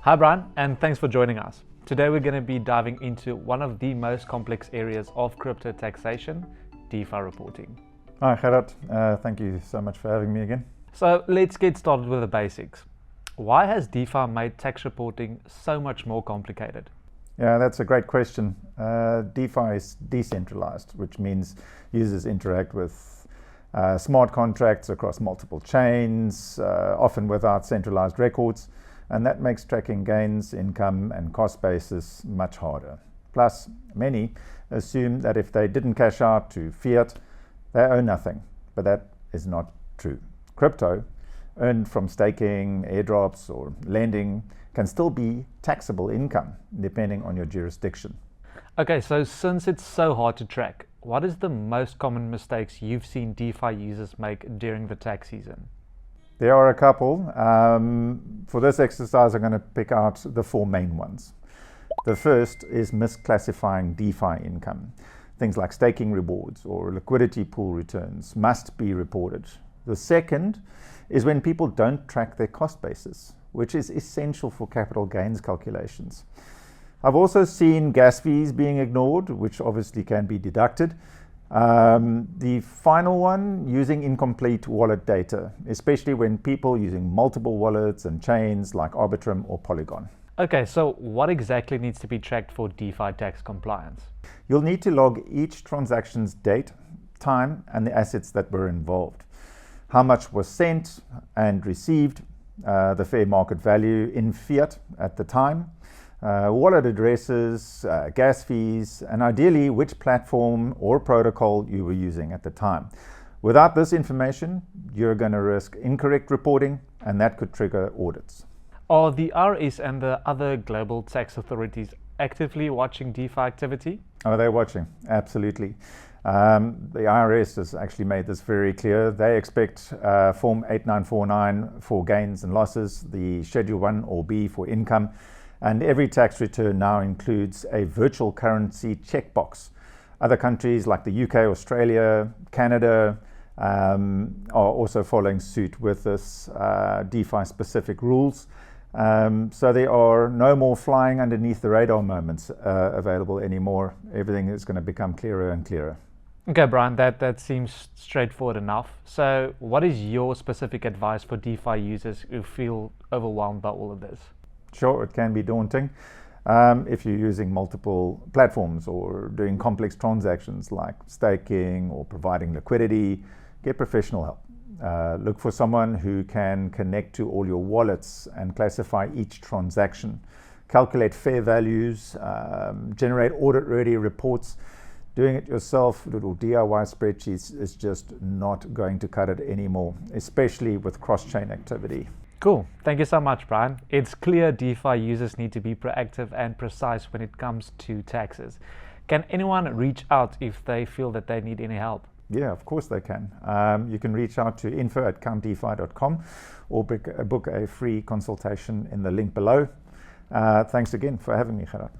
Hi Brian, and thanks for joining us. Today we're going to be diving into one of the most complex areas of crypto taxation, DeFi reporting. Hi Gerard, thank you so much for having me again. So let's get started with the basics. Why has DeFi made tax reporting so much more complicated? Yeah, that's a great question. DeFi is decentralized, which means users interact with smart contracts across multiple chains, often without centralized records, and that makes tracking gains, income, and cost basis much harder. Plus, many assume that if they didn't cash out to fiat, they owe nothing, but that is not true. Crypto, earned from staking, airdrops, or lending, can still be taxable income, depending on your jurisdiction. Okay, so since it's so hard to track, what is the most common mistakes you've seen DeFi users make during the tax season? There are a couple. For this exercise, I'm going to pick out the four main ones. The first is misclassifying DeFi income. Things like staking rewards or liquidity pool returns must be reported. The second is when people don't track their cost basis, which is essential for capital gains calculations. I've also seen gas fees being ignored, which obviously can be deducted. The final one, using incomplete wallet data, especially when people using multiple wallets and chains like Arbitrum or Polygon. Okay, so what exactly needs to be tracked for DeFi tax compliance? You'll need to log each transaction's date, time, and the assets that were involved. How much was sent and received, the fair market value in fiat at the time, wallet addresses, gas fees, and ideally which platform or protocol you were using at the time. Without this information, you're going to risk incorrect reporting, and that could trigger audits. Are the IRS and the other global tax authorities actively watching DeFi activity? Oh, they're watching, absolutely. The IRS has actually made this very clear. They expect Form 8949 for gains and losses, the Schedule 1 or B for income, and every tax return now includes a virtual currency checkbox. Other countries like the UK, Australia, Canada are also following suit with this DeFi-specific rules. So there are no more flying underneath the radar moments available anymore. Everything is going to become clearer and clearer. Okay, Brian, that seems straightforward enough. So what is your specific advice for DeFi users who feel overwhelmed by all of this? Sure, it can be daunting. If you're using multiple platforms or doing complex transactions like staking or providing liquidity, get professional help. Look for someone who can connect to all your wallets and classify each transaction, calculate fair values, generate audit-ready reports. Doing it yourself, little DIY spreadsheets, is just not going to cut it anymore, especially with cross-chain activity. Cool. Thank you so much, Brian. It's clear DeFi users need to be proactive and precise when it comes to taxes. Can anyone reach out if they feel that they need any help? Yeah, of course they can. You can reach out to info@countdefi.com or book a free consultation in the link below. Thanks again for having me, Gerard.